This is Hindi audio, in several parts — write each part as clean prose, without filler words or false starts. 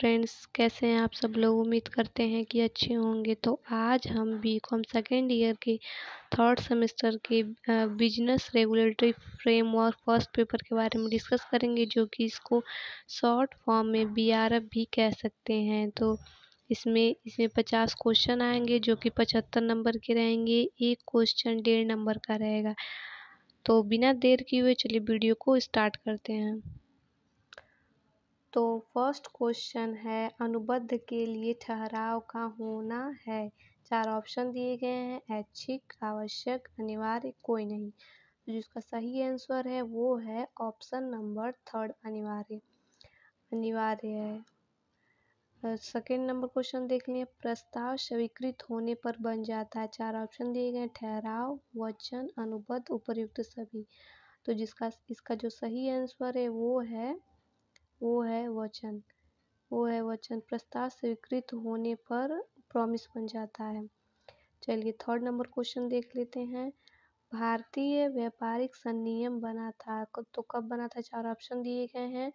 फ्रेंड्स, कैसे हैं आप सब लोग। उम्मीद करते हैं कि अच्छे होंगे। तो आज हम बीकॉम सेकेंड ईयर के थर्ड सेमेस्टर के business regulatory framework first paper के बारे में डिस्कस करेंगे, जो कि इसको शॉर्ट फॉर्म में बीआरएफ भी कह सकते हैं। तो इसमें 50 क्वेश्चन आएंगे, जो कि 75 नंबर के रहेंगे। एक क्वेश्चन 1.5 नंबर का रहेगा। तो बिना देर किए हुए चलिए वीडियो को स्टार्ट करते हैं। तो फर्स्ट क्वेश्चन है, अनुबंध के लिए ठहराव का होना है। 4 ऑप्शन दिए गए हैं, ऐच्छिक, आवश्यक, अनिवार्य, कोई नहीं। तो जिसका सही आंसर है वो है ऑप्शन नंबर 3, अनिवार्य। अनिवार्य है। सेकेंड नंबर क्वेश्चन देख लिए, प्रस्ताव स्वीकृत होने पर बन जाता है। 4 ऑप्शन दिए गए, ठहराव, वचन, अनुबंध, उपर्युक्त सभी। तो इसका जो सही आंसर है वो है वचन। प्रस्ताव स्वीकृत होने पर प्रॉमिस बन जाता है। चलिए थर्ड नंबर क्वेश्चन देख लेते हैं। भारतीय व्यापारिक संनियम बना था, तो कब बना था। 4 ऑप्शन दिए गए हैं,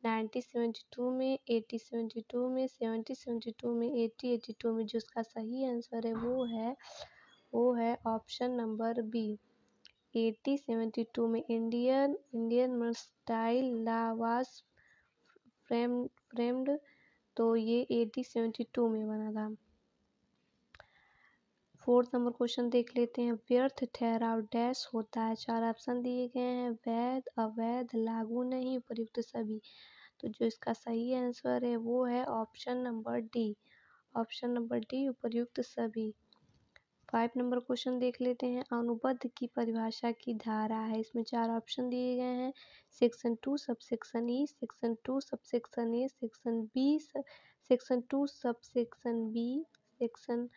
1972 में, 1872 में, 1772 में, 1882 में। जो उसका सही आंसर है वो है ऑप्शन नंबर बी, 1872 में। Indian mercantile law was framed, तो ये 1872 में बना था। फोर्थ नंबर क्वेश्चन देख लेते हैं, व्यर्थ ठहराव डैश होता है। 4 ऑप्शन दिए गए हैं, वैध, अवैध, लागू नहीं, उपयुक्त सभी। तो जो इसका सही आंसर है वो है ऑप्शन नंबर डी, उपयुक्त सभी। 5 नंबर क्वेश्चन देख लेते हैं, अनुबंध की परिभाषा की धारा है। इसमें 4 ऑप्शन दिए गए हैं, section 2 subsection E, section 2 subsection A, section 2 subsection B, section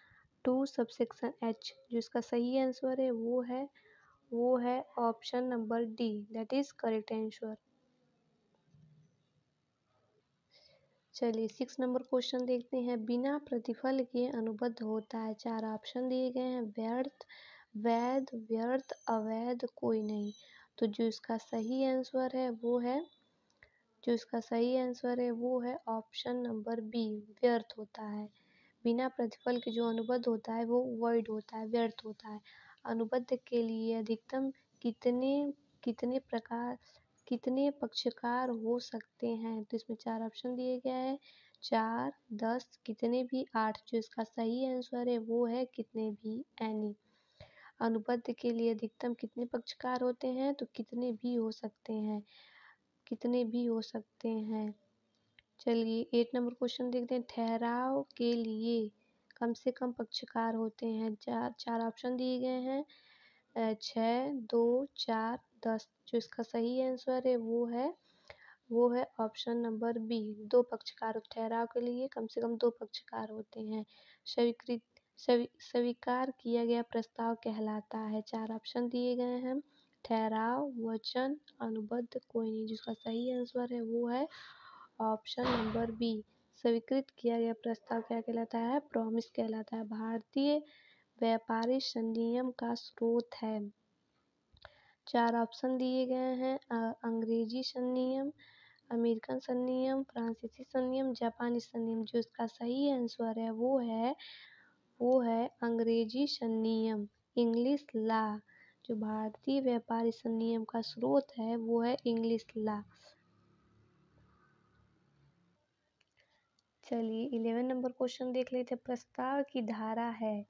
2 subsection H. जो इसका सही आंसर है वो है option number D, that is correct answer. चलिए 6 नंबर क्वेश्चन देखते हैं, बिना प्रतिफल के अनुबंध होता है। 4 ऑप्शन दिए गए हैं, व्यर्थ, वैध, व्यर्थ, अवैध, कोई नहीं। तो जो इसका सही आंसर है वो है ऑप्शन नंबर बी, व्यर्थ होता है। बिना प्रतिफल के जो अनुबंध होता है वो वॉइड होता है, व्यर्थ होता है। अनुबंध के लिए अधिकतम कितने पक्षकार हो सकते हैं। तो इसमें 4 ऑप्शन दिए गए हैं, 4, 10, कितने भी, 8। जो इसका सही आंसर है वो है कितने भी, एनी। अनुबंध के लिए अधिकतम कितने पक्षकार होते हैं, तो कितने भी हो सकते हैं। चलिए 8 नंबर क्वेश्चन देखते हैं, ठहराव के लिए कम से कम पक्षकार होते हैं। 4 ऑप्शन दिए गए हैं, 6, 2, 4, 10। जो इसका सही आंसर है वो है ऑप्शन नंबर बी, 2 पक्षकार। ठहराव के लिए कम से कम 2 पक्षकार होते हैं। स्वीकार किया गया प्रस्ताव कहलाता है। 4 ऑप्शन दिए गए हैं, ठहराव, वचन, अनुबंध, कोई नहीं। जिसका सही आंसर है वो है ऑप्शन नंबर बी, स्वीकृत किया गया प्रस्ताव क्या कहलाता है, प्रॉमिस कहलाता है। भारतीय व्यापारी संनियम का स्रोत है। 4 ऑप्शन दिए गए हैं, अंग्रेजी संनियम, अमेरिकन संनियम, फ्रांसीसी संनियम, जापानी संनियम। जो इसका सही आंसर है वो है अंग्रेजी संनियम, इंग्लिश लॉ। जो भारतीय व्यापारी संनियम का स्रोत है वो है इंग्लिश लॉ। चलिए 11 नंबर क्वेश्चन देख लेते हैं, प्रस्ताव की धारा है।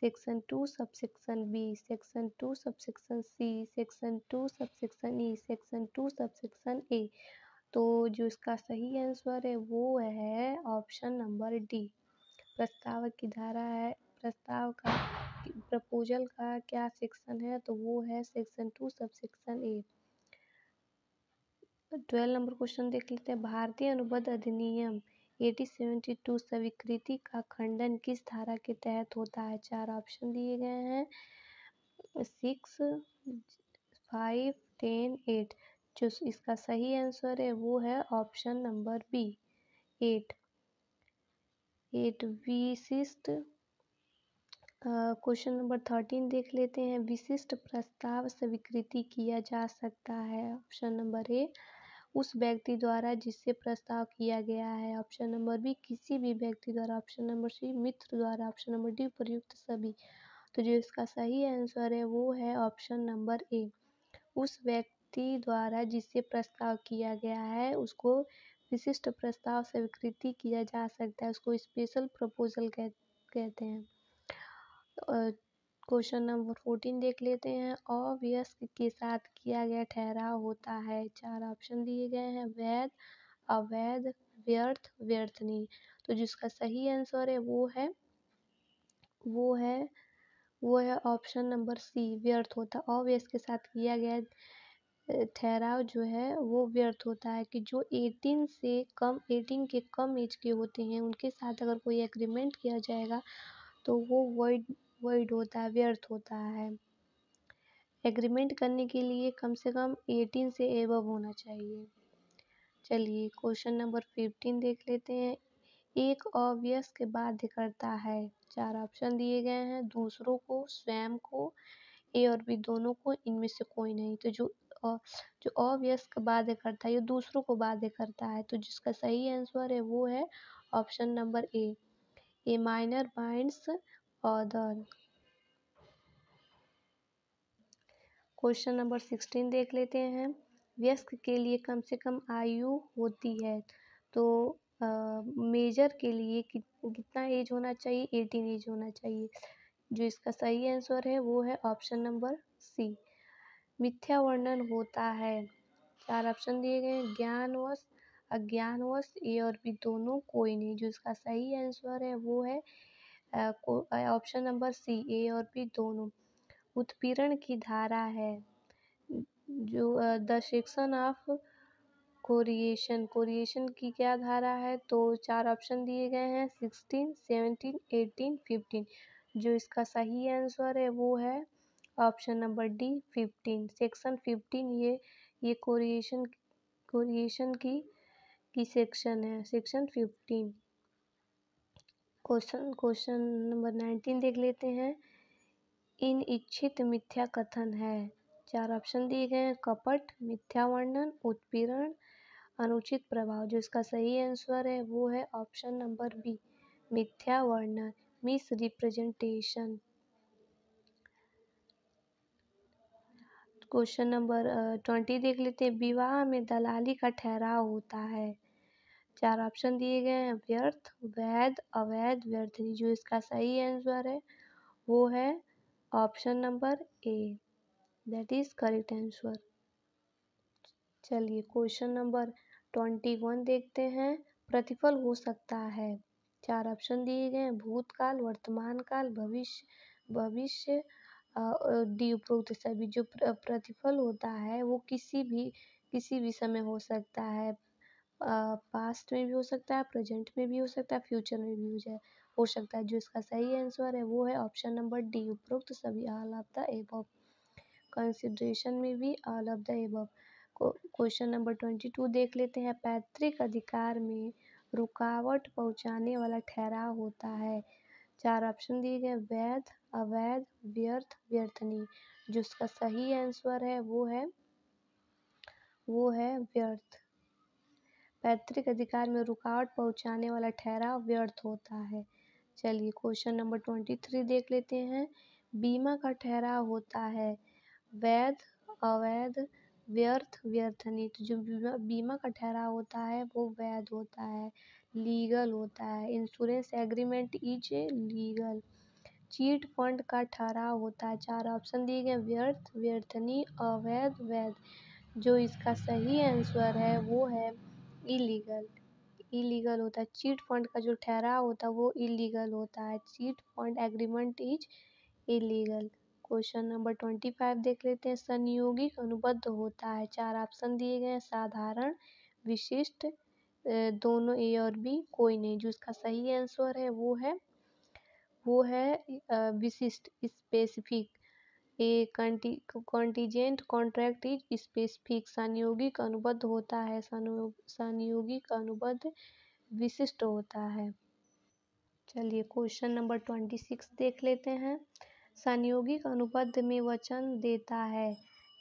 Section 2 subsection B, section 2 subsection C, section 2 subsection E, section 2 subsection A. तो जो इसका सही आंसर है वो है ऑप्शन नंबर डी, प्रस्ताव की धारा है। प्रपोजल का क्या सेक्शन है, तो वो है सेक्शन 2 सबसेक्शन ए। 12 नंबर क्वेश्चन देख लेते हैं, भारतीय अनुबंध अधिनियम 1872 स्वीकृति का खंडन किस धारा के तहत होता है। 4 ऑप्शन दिए गए हैं, 6, 5, 10, 8। जो इसका सही आंसर है वो है ऑप्शन नंबर बी, 8। विशिष्ट क्वेश्चन नंबर 13 देख लेते हैं, विशिष्ट प्रस्ताव स्वीकृति किया जा सकता है। ऑप्शन नंबर ए, उस व्यक्ति द्वारा जिससे प्रस्ताव किया गया है। ऑप्शन नंबर बी किसी भी व्यक्ति द्वारा। ऑप्शन नंबर सी मित्र द्वारा। ऑप्शन नंबर डी उपयुक्त सभी। तो जो इसका सही आंसर है वो है ऑप्शन नंबर ए। उस व्यक्ति द्वारा जिससे प्रस्ताव किया गया है उसको विशिष्ट प्रस्ताव स्वीकृति किया जा सकता है, उसको स्पेशल प्रपोजल कहते हैं। क्वेश्चन नंबर 14 देख लेते हैं। अवयस्क के साथ किया गया ठहराव होता है। 4 ऑप्शन दिए गए हैं, वैध, अवैध, व्यर्थ, व्यर्थ नहीं। तो जिसका सही आंसर है वो है ऑप्शन नंबर सी, व्यर्थ होता। अवयस्क के साथ किया गया ठहराव जो है वो व्यर्थ होता है कि जो 18 के कम एज के होते हैं उनके साथ अगर कोई एग्रीमेंट किया जाएगा तो वो वॉइड होता है, व्यर्थ होता है। एग्रीमेंट करने के लिए कम से कम 18 से एबव होना चाहिए। चलिए क्वेश्चन नंबर 15 देख लेते हैं। एक अवयस्क बाध्य करता है। 4 ऑप्शन दिए गए हैं, दूसरों को, स्वयं को, ए और बी दोनों को, इनमें से कोई नहीं। तो जो अवयस्क बाध्य करता है ये दूसरों को बाध्य करता है। तो जिसका सही आंसर है वो है ऑप्शन नंबर ए minor binds other. Question number 16 देख लेते हैं। वयस्क के लिए कम से कम आयु होती है तो मेजर के लिए कितना एज होना चाहिए? 18 एज होना चाहिए। जो इसका सही आंसर है वो है ऑप्शन नंबर सी, मिथ्या वर्णन होता है। 4 ऑप्शन दिए गए हैं, ज्ञानवश, अज्ञानवश, ए और बी दोनों, कोई नहीं। जो इसका सही आंसर है वो है ऑप्शन नंबर सी, ए और बी दोनों। उत्पीड़न की धारा है जो द सेक्शन ऑफ कोरिएशन की क्या धारा है? तो 4 ऑप्शन दिए गए हैं, 16, 17, 18, 15। जो इसका सही आंसर है वो है ऑप्शन नंबर डी, 15। सेक्शन 15 ये कोरिएशन की सेक्शन है, सेक्शन 15। क्वेश्चन नंबर 19 देख लेते हैं। इन इच्छित मिथ्या कथन है। 4 ऑप्शन दिए गए हैं, कपट, मिथ्या वर्णन, उत्पीड़न, अनुचित प्रभाव। जो इसका सही आंसर है वो है ऑप्शन नंबर बी, मिथ्या वर्णन, मिस रिप्रेजेंटेशन। क्वेश्चन नंबर 20 देख लेते हैं। विवाह में दलाली का ठहराव होता है। 4 ऑप्शन दिए गए हैं, व्यर्थ, वैध, अवैध, व्यर्थ नहीं। जो इसका सही आंसर है वो है option number A, that is correct answer. चलिए क्वेश्चन नंबर 21 देखते हैं। प्रतिफल हो सकता है। 4 ऑप्शन दिए गए हैं, भूतकाल, वर्तमान काल, भविष्य डी उपरोक्त सभी। जो प्रतिफल होता है वो किसी भी समय हो सकता है। पास्ट में भी हो सकता है, प्रेजेंट में भी हो सकता है, फ्यूचर में भी हो सकता है। जो इसका सही आंसर है वो है ऑप्शन नंबर डी, उपरोक्त सभी, all of the above. Consideration में भी all of the above. Question number 22 देख लेते हैं। पैतृक अधिकार में रुकावट पहुंचाने वाला ठहराव होता है। 4 ऑप्शन दिए गए, वैध, अवैध, व्यर्थ, व्यर्थ नहीं। जो इसका सही आंसर है वो है व्यर्थ। पैतृक अधिकार में रुकावट पहुंचाने वाला ठहराव व्यर्थ होता है। चलिए क्वेश्चन नंबर 23 देख लेते हैं। बीमा का ठहराव होता है वैध, अवैध, व्यर्थ, व्यर्थ नहीं। तो जो बीमा का ठहराव होता है वो वैध होता है, लीगल होता है। Insurance agreement is legal. Chit fund का ठहराव होता है। 4 ऑप्शन दिए गए, व्यर्थ, व्यर्थ नहीं, अवैध, वैध। जो इसका सही आंसर है वो है इलीगल होता है। चीट फंड का जो ठहराव होता है वो इलीगल होता है। Chit fund agreement is illegal. Question number 25 देख लेते हैं। संयोगिक अनुबंध होता है। 4 ऑप्शन दिए गए हैं, साधारण, विशिष्ट, दोनों ए और बी, कोई नहीं। जो इसका सही आंसर है वो है विशिष्ट, specific. A contingent contract is specific. संयोगिक अनुबंध होता है, संयोगिक अनुबंध विशिष्ट होता है। चलिए क्वेश्चन नंबर 26 देख लेते हैं। संयोगिक अनुबंध में वचन देता है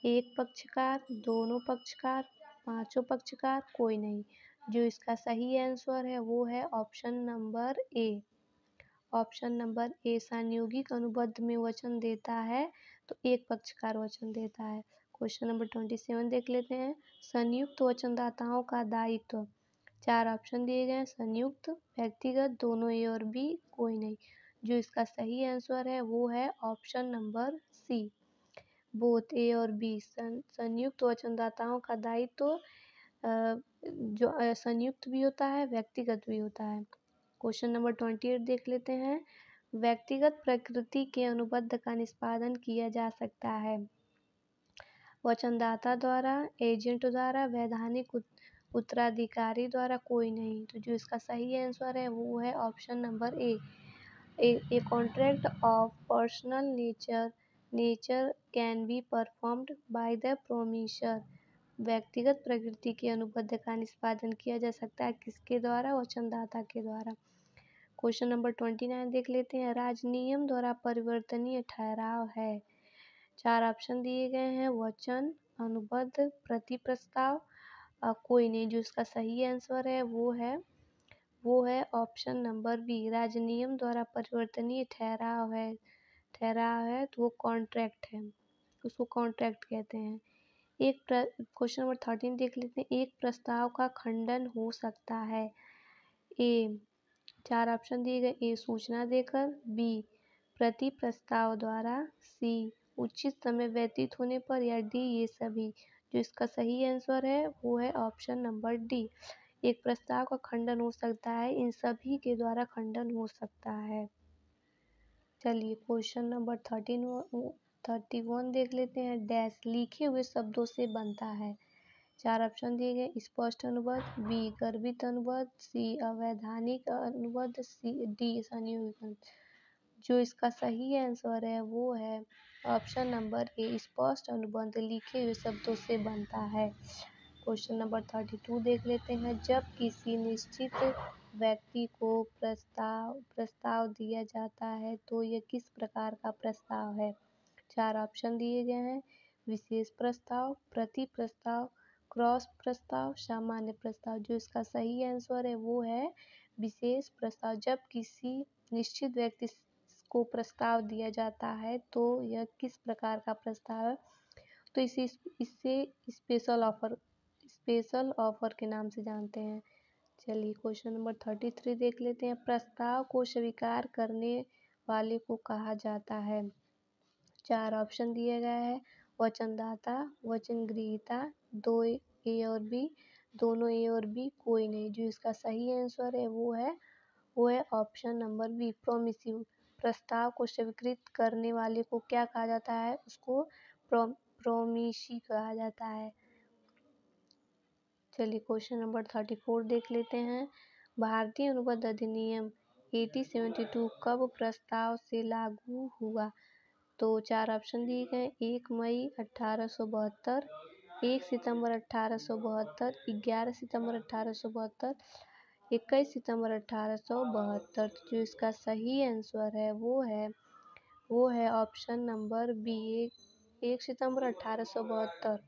एक पक्षकार, दोनों पक्षकार, पांचों पक्षकार कोई नहीं। जो इसका सही आंसर है वो है option number A. Option number A संयोगिक अनुबंध में वचन देता है तो एक पक्षकार वचन देता है। क्वेश्चन नंबर 27 देख लेते हैं। संयुक्त वचनदाताओं का दायित्व। चार ऑप्शन दिए गए हैं। संयुक्त, व्यक्तिगत, दोनों ए और बी, कोई नहीं। जो इसका सही आंसर है वो है option number C, both A और बी। संयुक्त वचनदाताओं का दायित्व जो संयुक्त भी होता है, व्यक्तिगत भी होता है। क्वेश्चन नंबर 28 देख लेते हैं। व्यक्तिगत प्रकृति के अनुबंध का निष्पादन किया जा सकता है वचनदाता द्वारा, एजेंट द्वारा, वैधानिक उत्तराधिकारी द्वारा, कोई नहीं। तो जो इसका सही आंसर है वो है option number A. A contract of personal nature can be performed by the promisor। व्यक्तिगत प्रकृति के अनुबंध का निष्पादन किया जा सकता है किसके द्वारा? वचनदाता के द्वारा। क्वेश्चन नंबर 29 देख लेते हैं। राजनियम द्वारा परिवर्तनीय ठहराव है। चार ऑप्शन दिए गए हैं। वचन, अनुबंध, प्रति प्रस्ताव, कोई नहीं। जो इसका सही आंसर है वो है ऑप्शन नंबर बी। राजनियम द्वारा परिवर्तनीय ठहराव है तो वो कॉन्ट्रैक्ट है, उसको कॉन्ट्रैक्ट कहते हैं। क्वेश्चन नंबर 13 देख लेते हैं। एक प्रस्ताव का खंडन हो सकता है। ए, चार ऑप्शन दिए गए। ए सूचना देकर, बी प्रति प्रस्ताव द्वारा, सी उचित समय व्यतीत होने पर, या डी ये सभी। जो इसका सही आंसर है वो है ऑप्शन नंबर डी। एक प्रस्ताव का खंडन हो सकता है, इन सभी के द्वारा खंडन हो सकता है। चलिए क्वेश्चन नंबर 31 देख लेते हैं। डैश लिखे हुए शब्दों से बनता है। चार ऑप्शन दिए गए। स्पष्ट अनुबंध, बी गर्भित अनुबंध, सी अवैधानिक अनुबंध, सी डी संयोगिक अनुबंध। जो इसका सही आंसर है वो है ऑप्शन नंबर ए। स्पष्ट अनुबंध लिखे हुए शब्दों से बनता है। क्वेश्चन नंबर 32 देख लेते हैं। जब किसी निश्चित व्यक्ति को प्रस्ताव दिया जाता है तो यह किस प्रकार का प्रस्ताव है? चार ऑप्शन दिए गए हैं। विशेष प्रस्ताव, प्रति प्रस्ताव, क्रॉस प्रस्ताव, सामान्य प्रस्ताव। जो इसका सही आंसर है वो है विशेष प्रस्ताव। जब किसी निश्चित व्यक्ति को प्रस्ताव दिया जाता है तो यह किस प्रकार का प्रस्ताव है? तो इसे स्पेशल ऑफर के नाम से जानते हैं। चलिए क्वेश्चन नंबर 33 देख लेते हैं। प्रस्ताव को स्वीकार करने वाले को कहा जाता है। चार ऑप्शन दिए गए हैं। वचनदाता, वचन ग्रहीता, दो ए और बी, दोनों ए और बी, कोई नहीं। जो इसका सही आंसर है वो है ऑप्शन नंबर बी, प्रोमिसिव। प्रस्ताव को स्वीकृत करने वाले को क्या कहा जाता है? उसको प्रोमिसी कहा जाता है। चलिए क्वेश्चन नंबर 34 देख लेते हैं। भारतीय अनुबंध अधिनियम 1872 कब प्रस्ताव से लागू हुआ? तो चार ऑप्शन दिए गए। 1 मई 1872, 1 सितंबर 1872, 11 सितंबर 1872, 21 सितंबर 1872। जो इसका सही आंसर है वो है ऑप्शन नंबर बी, 1 सितंबर 1872।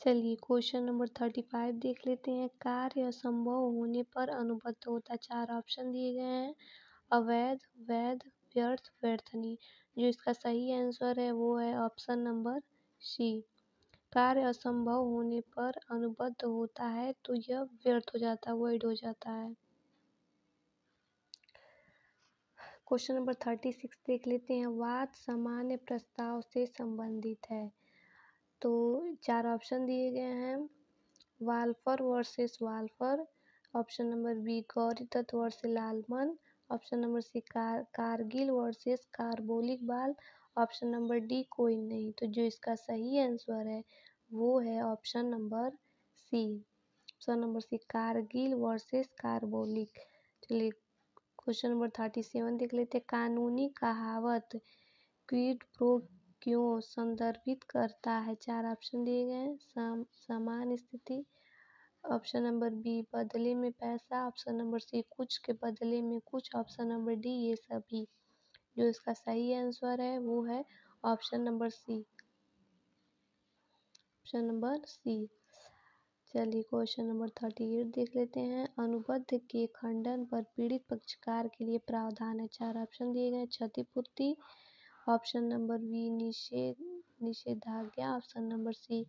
चलिए क्वेश्चन नंबर 35 देख लेते हैं। कार्य असंभव होने पर अनुबंध होता है। चार ऑप्शन दिए गए हैं। अवैध, वैध, व्यर्थ, व्यर्थनी। जो इसका सही आंसर है वो है ऑप्शन नंबर सी। कार्य असंभव होने पर अनुबंध होता है तो यह व्यर्थ हो जाता है, वॉइड हो जाता है। क्वेश्चन नंबर 36 देख लेते हैं। वाद सामान्य प्रस्ताव से संबंधित है। तो चार ऑप्शन दिए गए हैं। Balfour versus Balfour, option number B Gauri Dutt versus Lalman, option number C Kargil versus carbolic ball, option number D कोई नहीं। तो जो इसका सही आंसर है वो है option number C. Option number C Kargil versus carbolic. चलिए क्वेश्चन नंबर 37 देख लेते हैं। कानूनी कहावत क्विड प्रो क्यों संदर्भित करता है? चार ऑप्शन दिए गए हैं। समान स्थिति, ऑप्शन नंबर बी बदले में पैसा, ऑप्शन नंबर सी कुछ के बदले में कुछ, ऑप्शन नंबर डी ये सभी। जो इसका सही आंसर है वो है option number C. Option number C. चलिए क्वेश्चन नंबर 38 देख लेते हैं। अनुबंध के खंडन पर पीड़ित पक्षकार के लिए प्रावधान है। 4 ऑप्शन दिए गए। क्षतिपूर्ति, ऑप्शन नंबर बी निषेधाज्ञा, option number C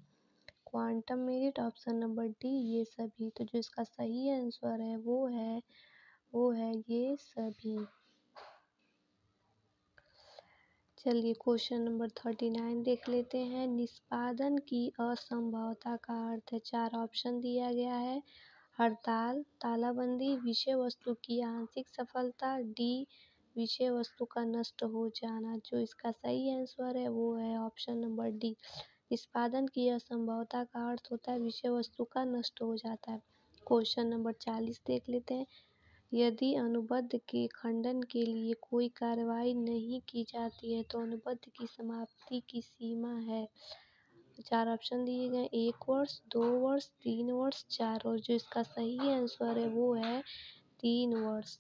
quantum merit, option number D ये सभी। तो जो इसका सही आंसर है वो है ये सभी। चलिए क्वेश्चन नंबर 39 देख लेते हैं। निष्पादन की असंभवता का अर्थ है। 4 ऑप्शन दिया गया है। हड़ताल, तालाबंदी, विषय वस्तु की आंशिक सफलता, डी विषय वस्तु का नष्ट हो जाना। जो इसका सही आंसर है वो है ऑप्शन नंबर डी। निष्पादन की असंभवता का अर्थ होता है विषय वस्तु का नष्ट हो जाता है। क्वेश्चन नंबर 40 देख लेते हैं। यदि अनुबंध के खंडन के लिए कोई कार्रवाई नहीं की जाती है तो अनुबंध की समाप्ति की सीमा है। 4 ऑप्शन दिए गए। 1 वर्ष, 2 वर्ष, 3 वर्ष, 4 वर्ष। जो इसका सही आंसर है वो है 3 वर्ष।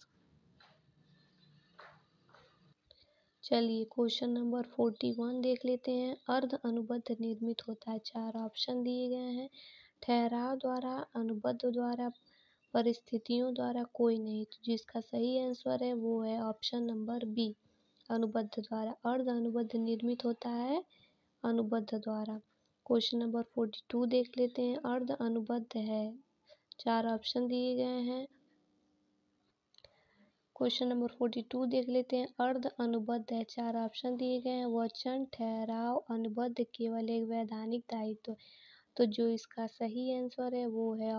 चलिए क्वेश्चन नंबर 41 देख लेते हैं। अर्ध अनुबंध निर्मित होता है। 4 ऑप्शन दिए गए हैं। ठहराव द्वारा, अनुबंध द्वारा, परिस्थितियों द्वारा, कोई नहीं। तो जिसका सही आंसर है वो है ऑप्शन नंबर बी अनुबंध द्वारा। अर्ध अनुबंध निर्मित होता है अनुबंध द्वारा। क्वेश्चन नंबर 42 देख लेते हैं। अर्ध अनुबंध है। 4 ऑप्शन दिए गए हैं। क्वेश्चन नंबर 42 देख लेते हैं। अर्ध अनुबंध है। 4 ऑप्शन दिए गए हैं। वचन, ठहराव, अनुबंध केवल एक वैधानिक दायित्व। तो जो इसका सही आंसर है वो है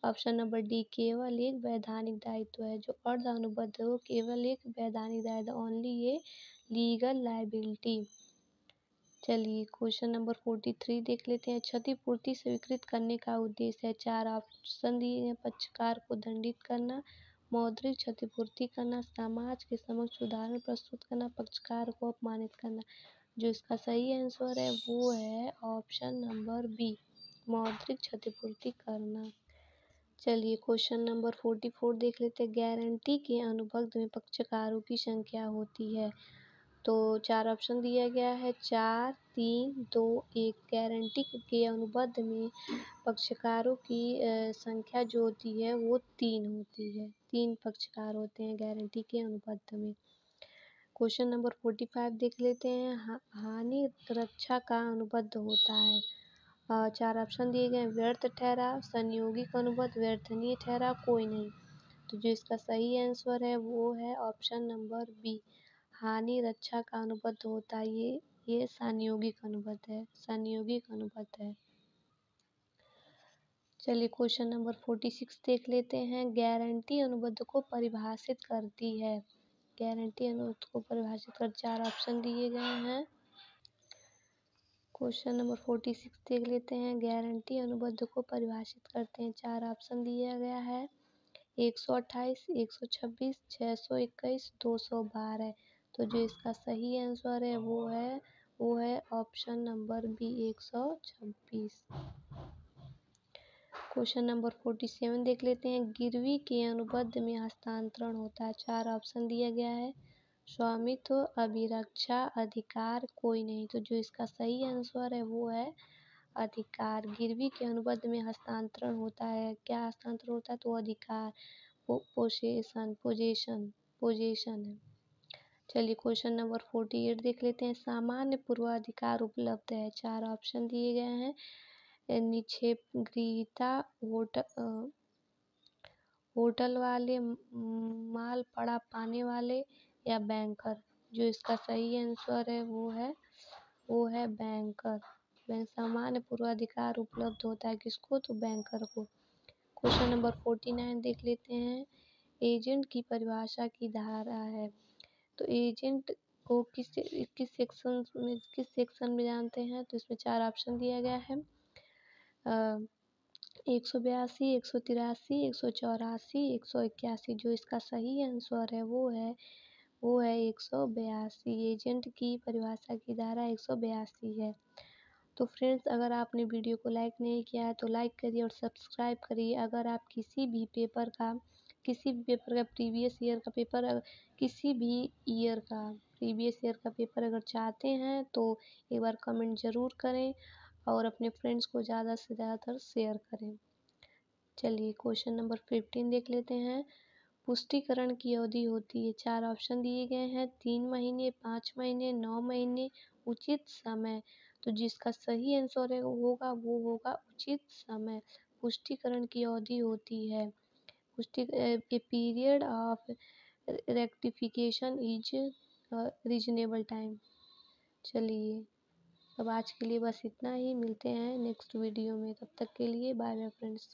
ऑप्शन नंबर डी केवल एक वैधानिक दायित्व है। जो अर्ध अनुबंध है वो केवल एक वैधानिक दायित्व, ओनली ये लीगल लायबिलिटी। चलिए क्वेश्चन नंबर 43 देख लेते हैं। क्षतिपूर्ति स्वीकृत करने का उद्देश्य है। 4 ऑप्शन दिए हैं। पक्षकार को दंडित करना, मौद्रिक क्षतिपूर्ति करना, समाज के समक्ष उदाहरण प्रस्तुत करना, पक्षकार को अपमानित करना। जो इसका सही आंसर है वो है ऑप्शन नंबर बी मौद्रिक क्षतिपूर्ति करना। चलिए क्वेश्चन नंबर 44 देख लेते हैं। गारंटी के अनुबंध में पक्षकारों की संख्या होती है। तो 4 ऑप्शन दिया गया है। 4, 3, 2, 1। गारंटी के अनुबंध में पक्षकारों की संख्या जो होती है वो 3 होती है। 3 पक्षकार होते हैं गारंटी के अनुबंध में। क्वेश्चन नंबर 45 देख लेते हैं। हानि रक्षा का अनुबंध होता है। 4 ऑप्शन दिए गए। व्यर्थ ठहराव, संयोगिक अनुबंध, व्यर्थनीय ठहराव, कोई नहीं। तो जो इसका सही आंसर है वो है ऑप्शन नंबर बी हानि रक्षा का अनुबंध होता है। ये संयोगिक अनुबंध है। संयोगिक अनुबंध है। चलिए क्वेश्चन नंबर 46 देख लेते हैं। गारंटी अनुबंध को परिभाषित करती है। गारंटी अनुबंध को परिभाषित कर 4 ऑप्शन दिए गए हैं। क्वेश्चन नंबर 46 देख लेते हैं। गारंटी अनुबंध को परिभाषित करते हैं। 4 ऑप्शन दिया गया है। 128, 126, 621, 212। तो जो इसका सही आंसर है वो है option number B 126। Question number 47 देख लेते हैं। गिरवी के अनुबंध में हस्तांतरण होता है। 4 ऑप्शन दिया गया है। स्वामित्व, अभिरक्षा, अधिकार, कोई नहीं। तो जो इसका सही आंसर है वो है अधिकार। गिरवी के अनुबंध में हस्तांतरण होता है। क्या हस्तांतरण होता है? तो अधिकार, पोजेशन है। चलिए क्वेश्चन नंबर 48 देख लेते हैं। सामान्य पूर्वाधिकार उपलब्ध है। 4 ऑप्शन दिए गए हैं। निक्षेप गृहीता, होटल वाले, माल पड़ा पाने वाले या बैंकर। जो इसका सही आंसर है वो है बैंकर। सामान्य पूर्वाधिकार उपलब्ध होता है किसको? तो बैंकर को। क्वेश्चन नंबर 49 देख लेते हैं। एजेंट की परिभाषा की धारा है। तो एजेंट को किस सेक्शन में जानते हैं? तो इसमें 4 ऑप्शन दिया गया है। 182, 183, 184, 181। जो इसका सही आंसर है वो है 182। एजेंट की परिभाषा की धारा 182 है। तो फ्रेंड्स, अगर आपने वीडियो को लाइक नहीं किया है तो लाइक करिए और सब्सक्राइब करिए। अगर आप किसी भी पेपर का प्रीवियस ईयर का पेपर, किसी भी ईयर का प्रीवियस ईयर का पेपर अगर चाहते हैं तो एक बार कमेंट ज़रूर करें। और अपने फ्रेंड्स को ज़्यादा से ज़्यादा शेयर करें। चलिए क्वेश्चन नंबर 15 देख लेते हैं। पुष्टिकरण की अवधि होती है, 4 ऑप्शन दिए गए हैं, 3 महीने, 5 महीने, 9 महीने, उचित समय। तो जिसका सही आंसर है होगा वो होगा उचित समय। पुष्टिकरण की अवधि होती है, a period of rectification is reasonable time. चलिए अब आज के लिए बस इतना ही, मिलते हैं नेक्स्ट वीडियो में, तब तक के लिए बाय बाय फ्रेंड्स।